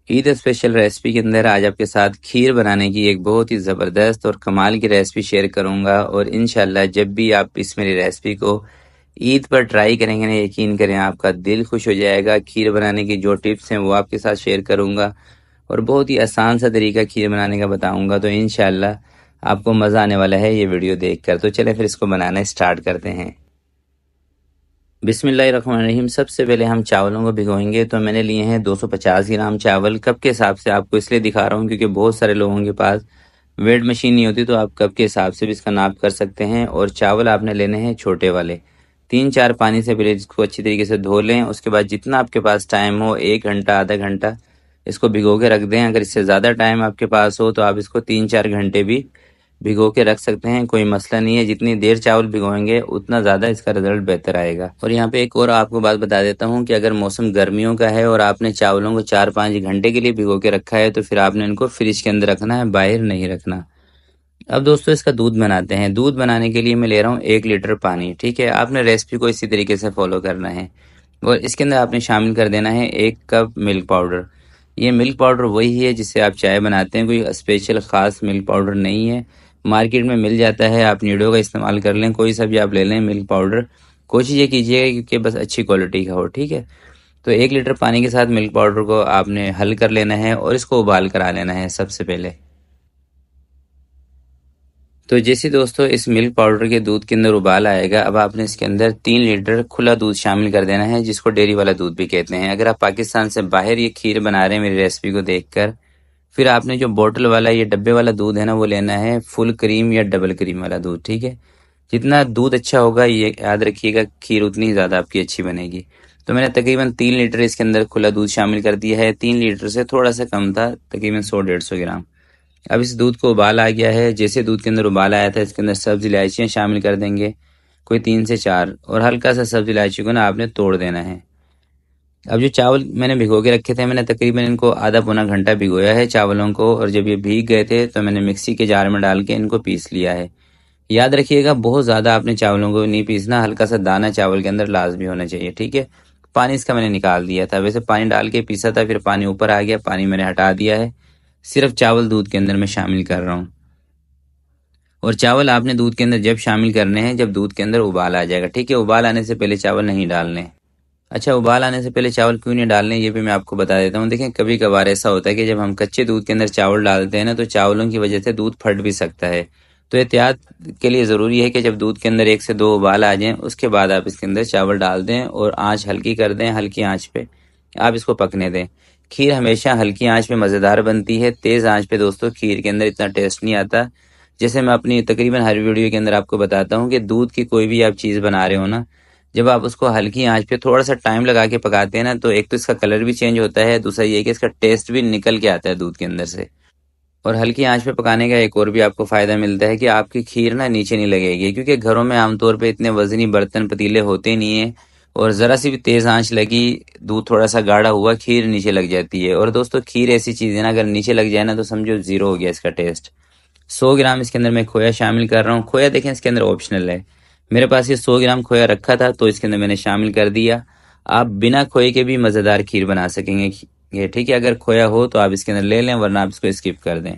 Eid special recipe के अंदर आज आपके साथ खीर बनाने की एक बहुत ही ज़बरदस्त और कमाल की रेसिपी शेयर करूंगा। और इंशाल्लाह जब भी आप इस मेरी रेसिपी को ईद पर ट्राई करेंगे ना, यकीन करें आपका दिल खुश हो जाएगा। खीर बनाने की जो टिप्स हैं वो आपके साथ शेयर करूंगा और बहुत ही आसान सा तरीका खीर बनाने का बताऊंगा। तो इंशाल्लाह आपको मज़ा आने वाला है ये वीडियो देखकर। तो चलें फिर इसको बनाना स्टार्ट करते हैं। बिस्मिल्लाहिर्रहमानिर्रहीम। सबसे पहले हम चावलों को भिगोएंगे। तो मैंने लिए हैं 250 ग्राम चावल। कप के हिसाब से आपको इसलिए दिखा रहा हूँ क्योंकि बहुत सारे लोगों के पास वेट मशीन नहीं होती, तो आप कप के हिसाब से भी इसका नाप कर सकते हैं। और चावल आपने लेने हैं छोटे वाले। 3-4 पानी से पहले इसको अच्छी तरीके से धो लें। उसके बाद जितना आपके पास टाइम हो, 1 घंटा आधा घंटा इसको भिगो के रख दें। अगर इससे ज़्यादा टाइम आपके पास हो तो आप इसको 3-4 घंटे भी भिगो के रख सकते हैं, कोई मसला नहीं है। जितनी देर चावल भिगोएंगे उतना ज़्यादा इसका रिजल्ट बेहतर आएगा। और यहाँ पे एक और आपको बात बता देता हूँ कि अगर मौसम गर्मियों का है और आपने चावलों को 4-5 घंटे के लिए भिगो के रखा है तो फिर आपने इनको फ्रिज के अंदर रखना है, बाहर नहीं रखना। अब दोस्तों इसका दूध बनाते हैं। दूध बनाने के लिए मैं ले रहा हूँ 1 लीटर पानी। ठीक है, आपने रेसिपी को इसी तरीके से फॉलो करना है। और इसके अंदर आपने शामिल कर देना है 1 कप मिल्क पाउडर। ये मिल्क पाउडर वही है जिससे आप चाय बनाते हैं, कोई स्पेशल ख़ास मिल्क पाउडर नहीं है। मार्केट में मिल जाता है, आप नीडो का इस्तेमाल कर लें, कोई सा भी आप ले लें मिल्क पाउडर। कोशिश ये कीजिएगा कि बस अच्छी क्वालिटी का हो। ठीक है, तो 1 लीटर पानी के साथ मिल्क पाउडर को आपने हल कर लेना है और इसको उबाल कर आ लेना है सबसे पहले। तो जैसे दोस्तों इस मिल्क पाउडर के दूध के अंदर उबाल आएगा, अब आपने इसके अंदर 3 लीटर खुला दूध शामिल कर देना है, जिसको डेयरी वाला दूध भी कहते हैं। अगर आप पाकिस्तान से बाहर ये खीर बना रहे हैं मेरी रेसिपी को देखकर, फिर आपने जो बोतल वाला ये डब्बे वाला दूध है ना, वो लेना है फुल क्रीम या डबल क्रीम वाला दूध। ठीक है, जितना दूध अच्छा होगा ये याद रखिएगा, खीर उतनी ज़्यादा आपकी अच्छी बनेगी। तो मैंने तकरीबन 3 लीटर इसके अंदर खुला दूध शामिल कर दिया है। 3 लीटर से थोड़ा सा कम था, तकरीबन 100-150 ग्राम। अब इस दूध को उबाल आ गया है। जैसे दूध के अंदर उबाल आया था, इसके अंदर सब्ज इलायचियाँ शामिल कर देंगे, कोई 3 से 4, और हल्का सा सब्ज इलायची को ना आपने तोड़ देना है। अब जो चावल मैंने भिगो के रखे थे, मैंने तकरीबन इनको आधा पौना घंटा भिगोया है चावलों को, और जब ये भीग गए थे तो मैंने मिक्सी के जार में डाल के इनको पीस लिया है। याद रखिएगा बहुत ज़्यादा आपने चावलों को नहीं पीसना, हल्का सा दाना चावल के अंदर लाजमी होना चाहिए। ठीक है, पानी इसका मैंने निकाल दिया था, वैसे पानी डाल के पीसा था, फिर पानी ऊपर आ गया, पानी मैंने हटा दिया है। सिर्फ चावल दूध के अंदर मैं शामिल कर रहा हूँ। और चावल आपने दूध के अंदर जब शामिल करने हैं जब दूध के अंदर उबाल आ जाएगा। ठीक है, उबाल आने से पहले चावल नहीं डालने। अच्छा, उबाल आने से पहले चावल क्यों नहीं डालने ये भी मैं आपको बता देता हूँ। देखें, कभी कभार ऐसा होता है कि जब हम कच्चे दूध के अंदर चावल डालते हैं ना, तो चावलों की वजह से दूध फट भी सकता है। तो एहतियात के लिए ज़रूरी है कि जब दूध के अंदर 1 से 2 उबाल आ जाएं उसके बाद आप इसके अंदर चावल डाल दें और आँच हल्की कर दें। हल्की आँच पे आप इसको पकने दें। खीर हमेशा हल्की आँच पे मज़ेदार बनती है। तेज़ आँच पे दोस्तों खीर के अंदर इतना टेस्ट नहीं आता। जैसे मैं अपनी तकरीबन हर वीडियो के अंदर आपको बताता हूँ कि दूध की कोई भी आप चीज़ बना रहे हो ना, जब आप उसको हल्की आंच पे थोड़ा सा टाइम लगा के पकाते हैं ना, तो एक तो इसका कलर भी चेंज होता है, दूसरा ये कि इसका टेस्ट भी निकल के आता है दूध के अंदर से। और हल्की आंच पे पकाने का एक और भी आपको फ़ायदा मिलता है कि आपकी खीर ना नीचे नहीं लगेगी, क्योंकि घरों में आमतौर पे इतने वजनी बर्तन पतीले होते नहीं हैं, और ज़रा सी भी तेज़ आंच लगी, दूध थोड़ा सा गाढ़ा हुआ, खीर नीचे लग जाती है। और दोस्तों खीर ऐसी चीज़ है ना, अगर नीचे लग जाए ना तो समझो ज़ीरो हो गया इसका टेस्ट। 100 ग्राम इसके अंदर मैं खोया शामिल कर रहा हूँ। खोया देखें इसके अंदर ऑप्शनल है, मेरे पास ये 100 ग्राम खोया रखा था तो इसके अंदर मैंने शामिल कर दिया। आप बिना खोए के भी मज़ेदार खीर बना सकेंगे ये। ठीक है, अगर खोया हो तो आप इसके अंदर ले लें, वरना आप इसको स्किप कर दें।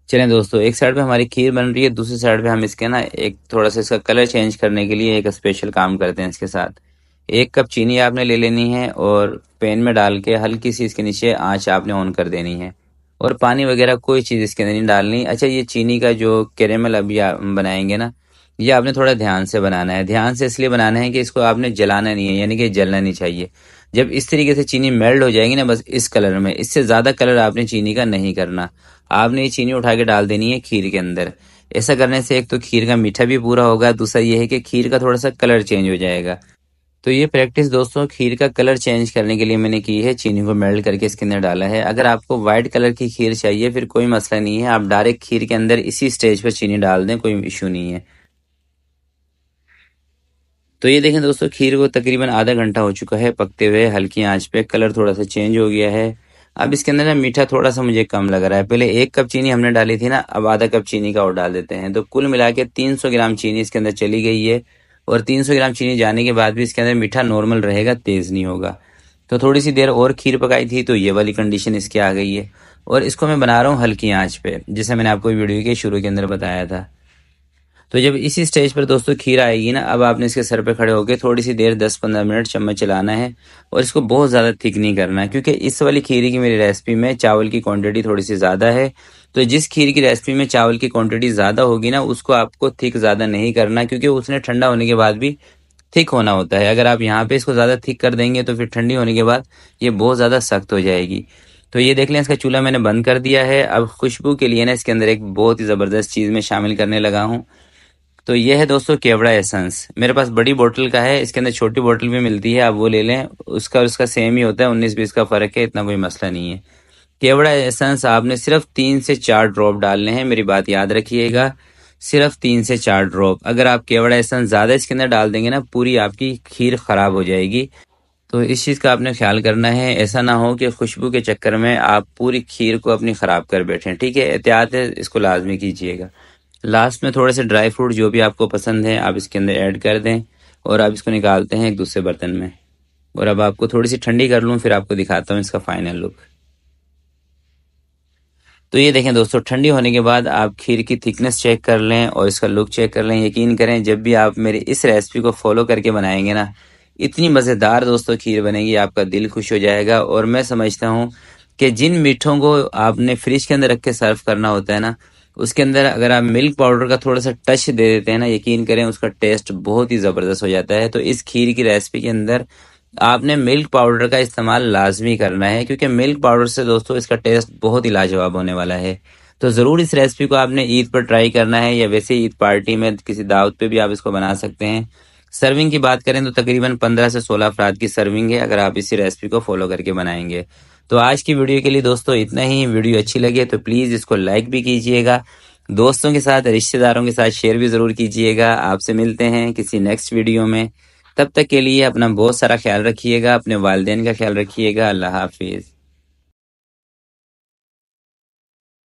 चलें दोस्तों, एक साइड पे हमारी खीर बन रही है, दूसरी साइड पे हम इसके ना एक थोड़ा सा इसका कलर चेंज करने के लिए एक स्पेशल काम करते हैं इसके साथ। 1 कप चीनी आपने ले लेनी है और पैन में डाल के हल्की सी इसके नीचे आंच आपने ऑन कर देनी है, और पानी वगैरह कोई चीज़ इसके अंदर नहीं डालनी। अच्छा, ये चीनी का जो कैरेमल अभी हम बनाएंगे ना, ये आपने थोड़ा ध्यान से बनाना है। ध्यान से इसलिए बनाना है कि इसको आपने जलाना नहीं है, यानी कि जलना नहीं चाहिए। जब इस तरीके से चीनी मेल्ट हो जाएगी ना, बस इस कलर में, इससे ज़्यादा कलर आपने चीनी का नहीं करना। आपने ये चीनी उठा के डाल देनी है खीर के अंदर। ऐसा करने से एक तो खीर का मीठा भी पूरा होगा, दूसरा ये है कि खीर का थोड़ा सा कलर चेंज हो जाएगा। तो ये प्रैक्टिस दोस्तों खीर का कलर चेंज करने के लिए मैंने की है, चीनी को मेल्ट करके इसके अंदर डाला है। अगर आपको व्हाइट कलर की खीर चाहिए फिर कोई मसला नहीं है, आप डायरेक्ट खीर के अंदर इसी स्टेज पर चीनी डाल दें, कोई इशू नहीं है। तो ये देखें दोस्तों, खीर को तकरीबन आधा घंटा हो चुका है पकते हुए हल्की आंच पे, कलर थोड़ा सा चेंज हो गया है। अब इसके अंदर ना मीठा थोड़ा सा मुझे कम लग रहा है। पहले 1 कप चीनी हमने डाली थी ना, अब आधा कप चीनी का और डाल देते हैं, तो कुल मिला के 300 ग्राम चीनी इसके अंदर चली गई है। और 300 ग्राम चीनी जाने के बाद भी इसके अंदर मीठा नॉर्मल रहेगा, तेज़ नहीं होगा। तो थोड़ी सी देर और खीर पकाई थी तो ये वाली कंडीशन इसकी आ गई है। और इसको मैं बना रहा हूँ हल्की आंच पे, जैसे मैंने आपको वीडियो के शुरू के अंदर बताया था। तो जब इसी स्टेज पर दोस्तों खीर आएगी ना, अब आपने इसके सर पे खड़े होकर थोड़ी सी देर 10-15 मिनट चम्मच चलाना है। और इसको बहुत ज़्यादा थिक नहीं करना है, क्योंकि इस वाली खीर की मेरी रेसिपी में चावल की क्वांटिटी थोड़ी सी ज़्यादा है। तो जिस खीर की रेसिपी में चावल की क्वांटिटी ज़्यादा होगी ना, उसको आपको थिक ज़्यादा नहीं करना, क्योंकि उसने ठंडा होने के बाद भी थिक होना होता है। अगर आप यहाँ पे इसको ज़्यादा थिक कर देंगे तो फिर ठंडी होने के बाद ये बहुत ज़्यादा सख्त हो जाएगी। तो ये देख लें, इसका चूल्हा मैंने बंद कर दिया है। अब खुशबू के लिए ना इसके अंदर एक बहुत ही ज़बरदस्त चीज़ में शामिल करने लगा हूँ। तो ये है दोस्तों केवड़ा एसेंस। मेरे पास बड़ी बोतल का है, इसके अंदर छोटी बोतल भी मिलती है, आप वो ले लें। उसका और उसका सेम ही होता है, 19-20 का फ़र्क है, इतना कोई मसला नहीं है। केवड़ा एसेंस आपने सिर्फ 3 से 4 ड्रॉप डालने हैं, मेरी बात याद रखिएगा, सिर्फ 3 से 4 ड्रॉप। अगर आप केवड़ा एसेंस ज़्यादा इसके अंदर डाल देंगे ना, पूरी आपकी खीर ख़राब हो जाएगी। तो इस चीज़ का आपने ख्याल करना है, ऐसा ना हो कि खुशबू के चक्कर में आप पूरी खीर को अपनी ख़राब कर बैठें। ठीक है, एहतियात है, इसको लाजमी कीजिएगा। लास्ट में थोड़े से ड्राई फ्रूट जो भी आपको पसंद है आप इसके अंदर ऐड कर दें, और आप इसको निकालते हैं एक दूसरे बर्तन में। और अब आपको थोड़ी सी ठंडी कर लूँ, फिर आपको दिखाता हूँ इसका फाइनल लुक। तो ये देखें दोस्तों, ठंडी होने के बाद आप खीर की थिकनेस चेक कर लें और इसका लुक चेक कर लें। यकीन करें, जब भी आप मेरी इस रेसिपी को फॉलो करके बनाएंगे ना, इतनी मज़ेदार दोस्तों खीर बनेगी, आपका दिल खुश हो जाएगा। और मैं समझता हूँ कि जिन मीठों को आपने फ्रिज के अंदर रख के सर्व करना होता है ना, उसके अंदर अगर आप मिल्क पाउडर का थोड़ा सा टच दे देते हैं ना, यकीन करें उसका टेस्ट बहुत ही ज़बरदस्त हो जाता है। तो इस खीर की रेसिपी के अंदर आपने मिल्क पाउडर का इस्तेमाल लाजमी करना है, क्योंकि मिल्क पाउडर से दोस्तों इसका टेस्ट बहुत ही लाजवाब होने वाला है। तो ज़रूर इस रेसिपी को आपने ईद पर ट्राई करना है, या वैसे ईद पार्टी में किसी दावत पे भी आप इसको बना सकते हैं। सर्विंग की बात करें तो तकरीबन 15 से 16 अफराद की सर्विंग है, अगर आप इसी रेसिपी को फॉलो करके बनाएंगे। तो आज की वीडियो के लिए दोस्तों इतना ही। वीडियो अच्छी लगे तो प्लीज़ इसको लाइक भी कीजिएगा, दोस्तों के साथ रिश्तेदारों के साथ शेयर भी ज़रूर कीजिएगा। आपसे मिलते हैं किसी नेक्स्ट वीडियो में, तब तक के लिए अपना बहुत सारा ख्याल रखिएगा, अपने वालिदैन का ख्याल रखिएगा। अल्लाह हाफिज़।